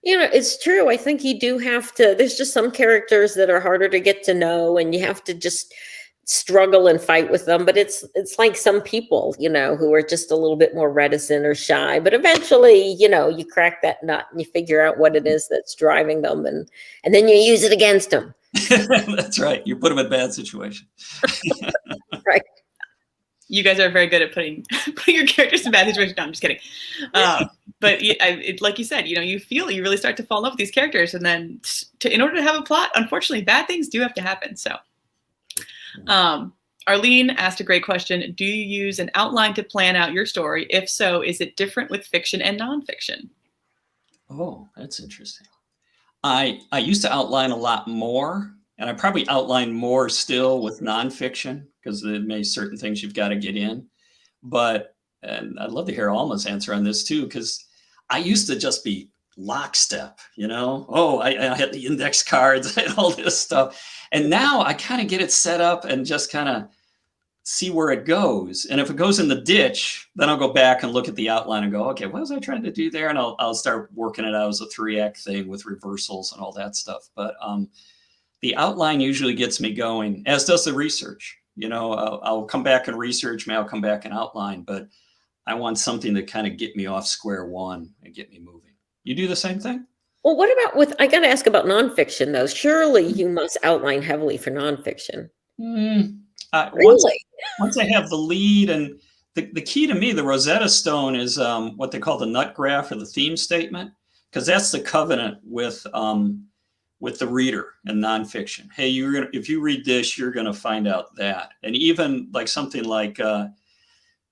You know, it's true. I think you do have to, there's just some characters that are harder to get to know, and you have to just struggle and fight with them. But it's like some people, you know, who are just a little bit more reticent or shy, but eventually, you know, you crack that nut and you figure out what it is that's driving them, and then you use it against them. That's right. You put them in bad situations. Right. You guys are very good at putting your characters in bad situations. No, I'm just kidding. But like you said, you know, you really start to fall in love with these characters, and then in order to have a plot, unfortunately, bad things do have to happen. So, Arlene asked a great question. Do you use an outline to plan out your story? If so, is it different with fiction and nonfiction? Oh, that's interesting. I used to outline a lot more, and I probably outline more still with nonfiction, because there may certain things you've got to get in. And I'd love to hear Alma's answer on this too, because I used to just be lockstep, you know. Oh, I had the index cards and all this stuff. And now I kind of get it set up and just kind of see where it goes. And if it goes in the ditch, then I'll go back and look at the outline and go, okay, what was I trying to do there? And I'll start working it out as a 3-act thing with reversals and all that stuff. But the outline usually gets me going, as does the research. You know, I'll come back and research, maybe I'll come back and outline, but I want something to kind of get me off square one and get me moving. You do the same thing? Well, what about I got to ask about nonfiction, though. Surely you must outline heavily for nonfiction. Really? Once I have the lead, and the key to me, the Rosetta Stone is what they call the nut graph, or the theme statement, because that's the covenant with the reader in nonfiction. Hey, if you read this, you're going to find out that. And even like something like,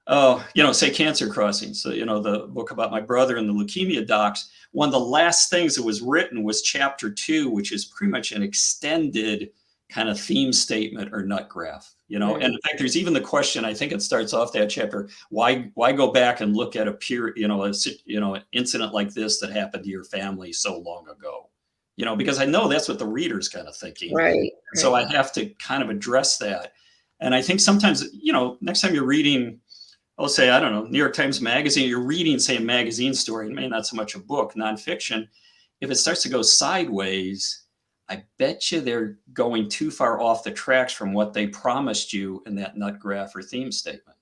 say Cancer Crossing. So, you know, the book about my brother and the leukemia docs, one of the last things that was written was chapter 2, which is pretty much an extended kind of theme statement or nut graph, you know. And in fact, there's even the question, I think it starts off that chapter, why go back and look at an incident like this that happened to your family so long ago? You know, because I know that's what the reader's kind of thinking. Right. So I have to kind of address that. And I think sometimes, you know, next time you're reading, I'll say, I don't know, New York Times Magazine, you're reading, say, a magazine story, maybe not so much a book, nonfiction. If it starts to go sideways, I bet you they're going too far off the tracks from what they promised you in that nut graph or theme statement.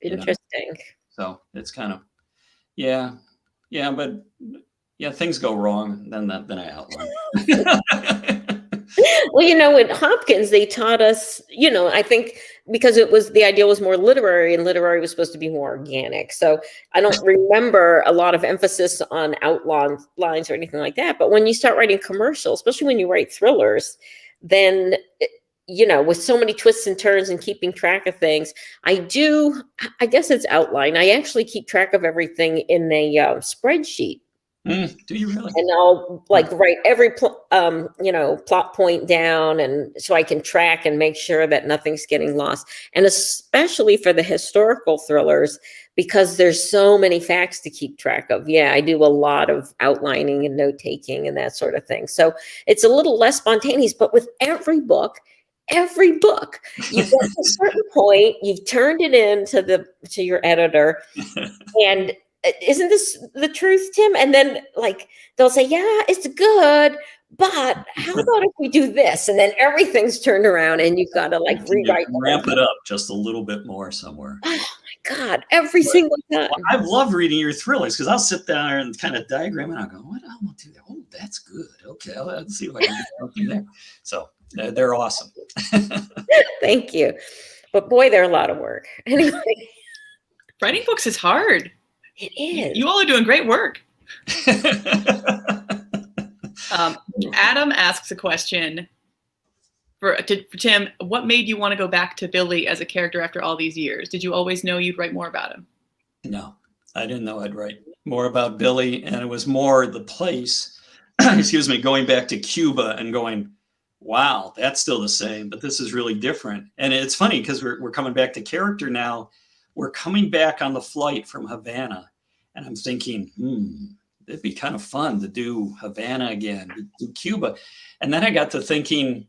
Interesting. You know? So it's kind of, but things go wrong, then I outline. Well, at Hopkins, they taught us, I think because the idea was more literary, and literary was supposed to be more organic. So I don't remember a lot of emphasis on lines or anything like that. But when you start writing commercials, especially when you write thrillers, then, with so many twists and turns and keeping track of things, I guess it's outline. I actually keep track of everything in a spreadsheet. Do you really? And I'll write every plot point down, and so I can track and make sure that nothing's getting lost. And especially for the historical thrillers, because there's so many facts to keep track of. Yeah, I do a lot of outlining and note taking and that sort of thing. So it's a little less spontaneous, but with every book, you get to a certain point, you've turned it in to your editor, and isn't this the truth, Tim? And then they'll say, yeah, it's good, but how about if we do this? And then everything's turned around, and you've got to rewrite. Ramp it up just a little bit more somewhere. Oh my God, every single time. Well, I love reading your thrillers because I'll sit down there and kind of diagram and I'll go, what? I want to do that. Oh, that's good. Okay, let's see if I can do something there. So they're awesome. Thank you. But boy, they're a lot of work. Anyway. Writing books is hard. It is. You all are doing great work. Adam asks a question for Tim. What made you want to go back to Billy as a character after all these years? Did you always know you'd write more about him? No, I didn't know I'd write more about Billy. And it was more the place, excuse me, going back to Cuba and going, wow, that's still the same, but this is really different. And it's funny because we're coming back to character now. We're coming back on the flight from Havana, and I'm thinking, it'd be kind of fun to do Havana again, do Cuba. And then I got to thinking,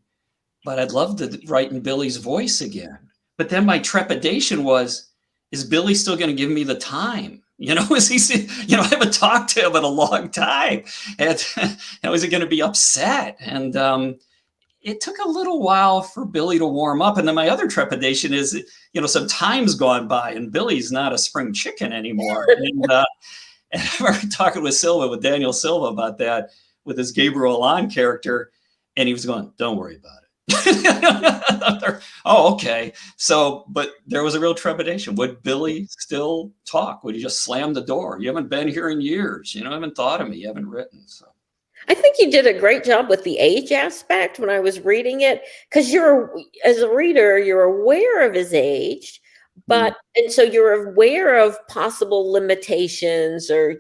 but I'd love to write in Billy's voice again. But then my trepidation was, is Billy still going to give me the time? Is he, I haven't talked to him in a long time. And is he going to be upset? And it took a little while for Billy to warm up. And then my other trepidation is, some time's gone by and Billy's not a spring chicken anymore. And I remember talking with Daniel Silva about that with his Gabriel Alon character. And he was going, don't worry about it. Oh, okay. So, but there was a real trepidation. Would Billy still talk? Would he just slam the door? You haven't been here in years. You haven't thought of me. You haven't written. So. I think you did a great job with the age aspect when I was reading it, because as a reader, you're aware of his age, and so you're aware of possible limitations or,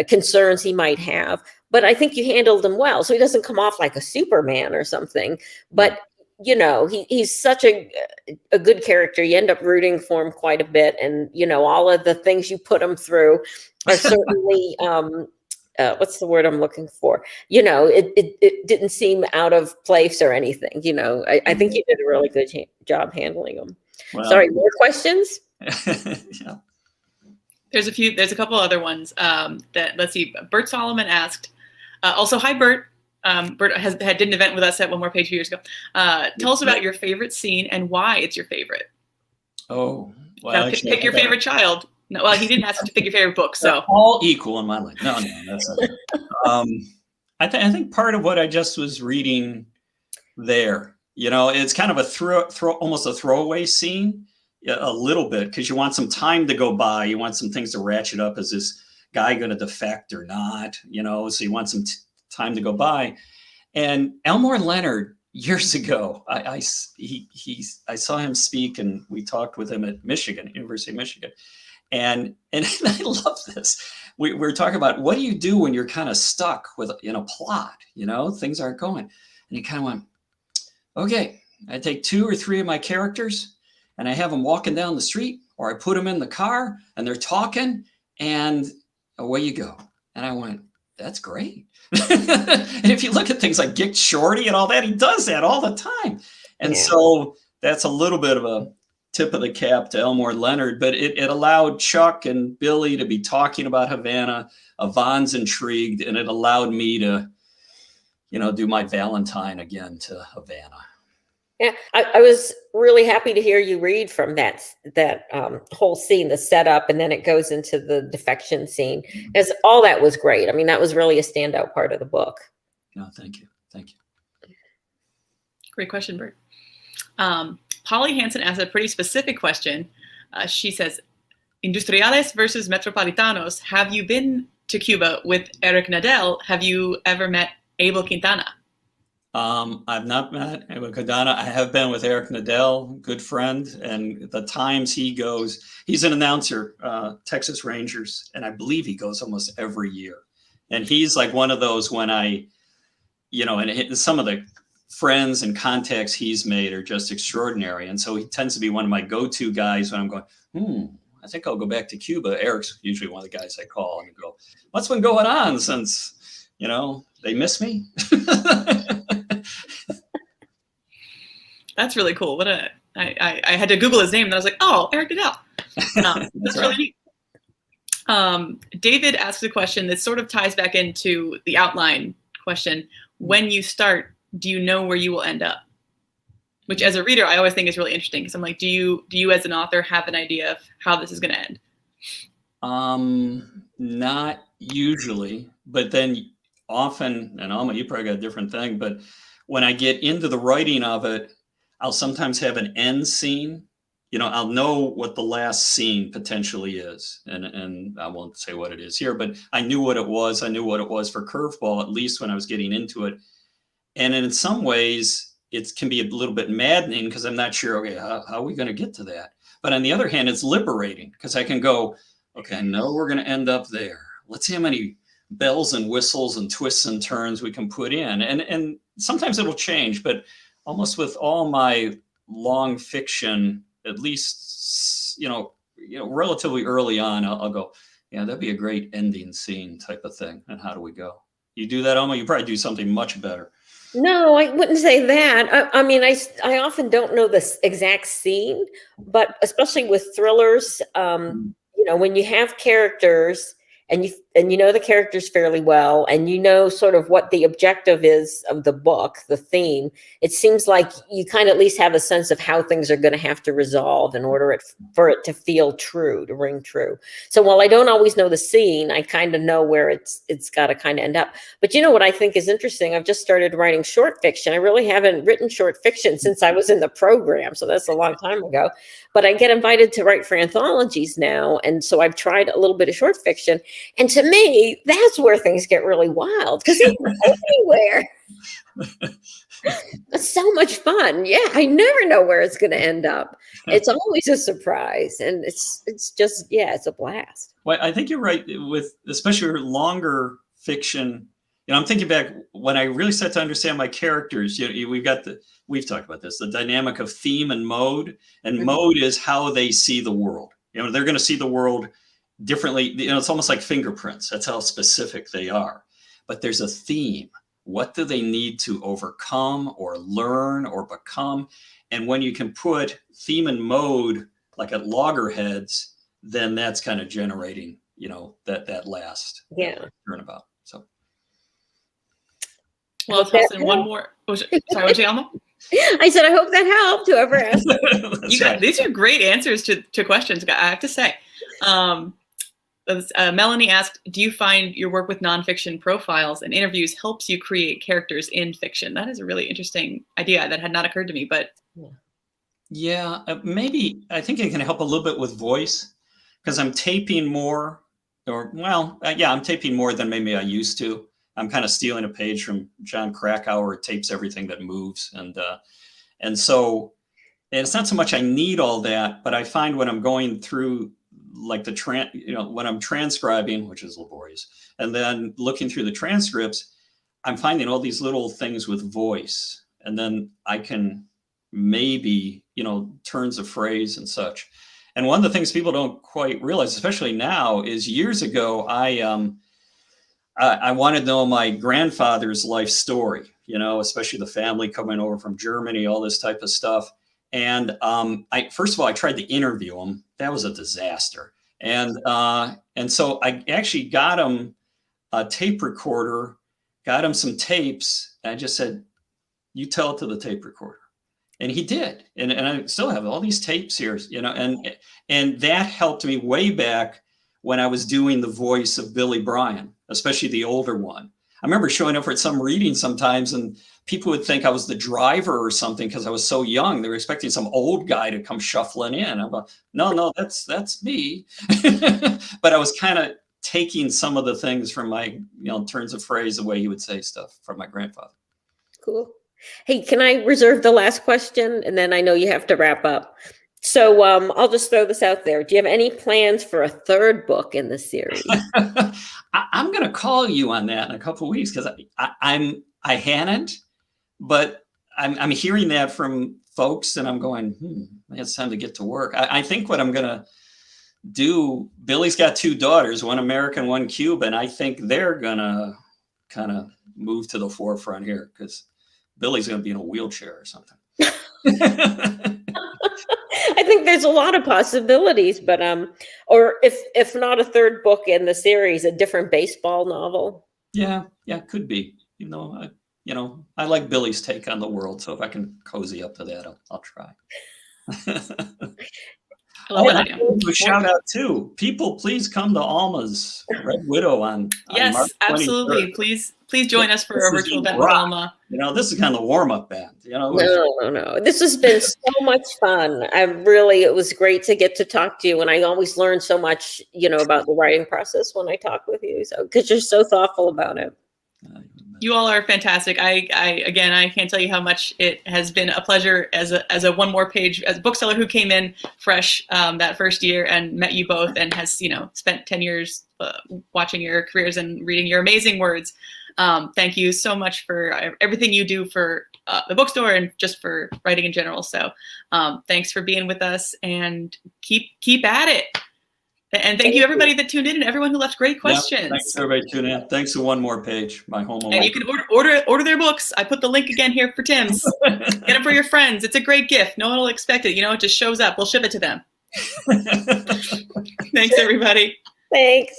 concerns he might have. But I think you handled them well. So he doesn't come off like a Superman or something, but he's such a good character. You end up rooting for him quite a bit. And, all of the things you put him through are certainly, what's the word I'm looking for? It didn't seem out of place or anything. I think you did a really good job handling them. Well, sorry, more questions? Yeah. There's a couple other ones that, let's see. Bert Solomon asked, also, hi, Bert. Bert did an event with us at One More Page a few years ago. Tell us about your favorite scene and why it's your favorite. Oh, well, pick your favorite child. No, well, he didn't ask you to pick your favorite book, so. They're all equal in my life. No, that's not it. I think part of what I just was reading there, it's kind of almost a throwaway scene, a little bit, because you want some time to go by. You want some things to ratchet up. Is this guy going to defect or not? So you want some time to go by. And Elmore Leonard, years ago, I saw him speak, and we talked with him at University of Michigan. And I love this. We're talking about, what do you do when you're kind of stuck with a plot, things aren't going. And he kind of went, okay, I take 2 or 3 of my characters and I have them walking down the street, or I put them in the car and they're talking, and away you go. And I went, that's great. And if you look at things like Gick Shorty and all that, he does that all the time. And so that's a little bit of a tip of the cap to Elmore Leonard, but it allowed Chuck and Billy to be talking about Havana. Yvonne's intrigued, and it allowed me to, do my Valentine again to Havana. Yeah, I was really happy to hear you read from that whole scene, the setup, and then it goes into the defection scene. As all that was great. I mean, that was really a standout part of the book. No, thank you. Great question, Bert. Polly Hansen asked a pretty specific question. She says, Industriales versus Metropolitanos. Have you been to Cuba with Eric Nadel? Have you ever met Abel Quintana? I've not met Abel Quintana. I have been with Eric Nadel, good friend, and the times he goes, he's an announcer, Texas Rangers, and I believe he goes almost every year. And he's like one of those when and some of the friends and contacts he's made are just extraordinary. And so he tends to be one of my go-to guys when I'm going, I think I'll go back to Cuba. Eric's usually one of the guys I call and go, what's been going on since, they miss me? That's really cool. I had to Google his name and I was like, oh, Eric Nadel. That's really neat. David asks a question that sort of ties back into the outline question. When you start, do you know where you will end up? Which as a reader, I always think is really interesting because I'm like, do you as an author have an idea of how this is going to end? Not usually, but then often, and Alma, you probably got a different thing, but when I get into the writing of it, I'll sometimes have an end scene. I'll know what the last scene potentially is. And I won't say what it is here, but I knew what it was. I knew what it was for Curveball, at least when I was getting into it. And in some ways, it can be a little bit maddening because I'm not sure, okay, how are we going to get to that? But on the other hand, it's liberating because I can go, okay, I know we're going to end up there. Let's see how many bells and whistles and twists and turns we can put in. And sometimes it'll change, but almost with all my long fiction, at least, relatively early on, I'll go, yeah, that'd be a great ending scene type of thing. And how do we go? You do that, Alma? You probably do something much better. No, I wouldn't say that. I mean, I often don't know the exact scene, but especially with thrillers, when you have characters and you know the characters fairly well, and sort of what the objective is of the book, the theme, it seems like you kind of at least have a sense of how things are going to have to resolve in order for it to feel true, to ring true. So while I don't always know the scene, I kind of know where it's got to kind of end up. But what I think is interesting? I've just started writing short fiction. I really haven't written short fiction since I was in the program, so that's a long time ago. But I get invited to write for anthologies now, and so I've tried a little bit of short fiction. And to me, that's where things get really wild because it's everywhere. It's so much fun. Yeah, I never know where it's going to end up. It's always a surprise, and it's just, it's a blast. Well, I think you're right with especially longer fiction. I'm thinking back when I really start to understand my characters. We've talked about this, the dynamic of theme and mode, and mode is how they see the world. They're going to see the world differently. It's almost like fingerprints. That's how specific they are. But there's a theme. What do they need to overcome or learn or become? And when you can put theme and mode like at loggerheads, then that's kind of generating, that last turnabout. So. Well, I'll one more. Sorry, what'd you say, Alma? I said, I hope that helped, whoever asked. These are great answers to questions, I have to say. Melanie asked, do you find your work with nonfiction profiles and interviews helps you create characters in fiction? That is a really interesting idea that had not occurred to me, but. Yeah, maybe I think it can help a little bit with voice because I'm taping more I'm taping more than maybe I used to. I'm kind of stealing a page from John Krakauer. It tapes everything that moves. And so it's not so much I need all that, but I find when I'm going through like when I'm transcribing, which is laborious, and then looking through the transcripts, I'm finding all these little things with voice. And then I can maybe, turns of phrase and such. And one of the things people don't quite realize, especially now, is years ago, I wanted to know my grandfather's life story, especially the family coming over from Germany, all this type of stuff. And first of all, I tried to interview him. That was a disaster. And so I actually got him a tape recorder, got him some tapes. And I just said, you tell it to the tape recorder. And he did. And I still have all these tapes here, and that helped me way back when I was doing the voice of Billy Bryan, especially the older one. I remember showing up for some reading sometimes, and people would think I was the driver or something because I was so young. They were expecting some old guy to come shuffling in. I'm like, no, that's me. But I was kind of taking some of the things from my, turns of phrase, the way he would say stuff, from my grandfather. Cool. Hey, can I reserve the last question? And then I know you have to wrap up. So I'll just throw this out there. Do you have any plans for a third book in the series? I'm going to call you on that in a couple of weeks, because I hadn't, but I'm hearing that from folks, and I'm going, it's time to get to work. I think what I'm going to do, Billy's got 2 daughters, one American, one Cuban. I think they're going to kind of move to the forefront here, because Billy's going to be in a wheelchair or something. I think there's a lot of possibilities, but or if not a third book in the series, a different baseball novel. Yeah, could be. I like Billy's take on the world, so if I can cozy up to that, I'll try. A shout out too. People, please come to Alma's Red Widow on yes, March 23rd. Absolutely. Please join us for a virtual event with Alma. This is kind of the warm-up band. No. This has been so much fun. It was great to get to talk to you, and I always learn so much, about the writing process when I talk with you. So, because you're so thoughtful about it. You all are fantastic. I can't tell you how much it has been a pleasure as a one more page, as a bookseller who came in fresh that first year and met you both, and has spent 10 years watching your careers and reading your amazing words. Thank you so much for everything you do for the bookstore and just for writing in general. So thanks for being with us, and keep at it. And thank you everybody that tuned in, and everyone who left great questions. Yeah, thanks everybody tuning in. Thanks to One More Page, my home. And you can order their books. I put the link again here for Tim's. Get them for your friends. It's a great gift. No one will expect it. It just shows up. We'll ship it to them. Thanks everybody. Thanks.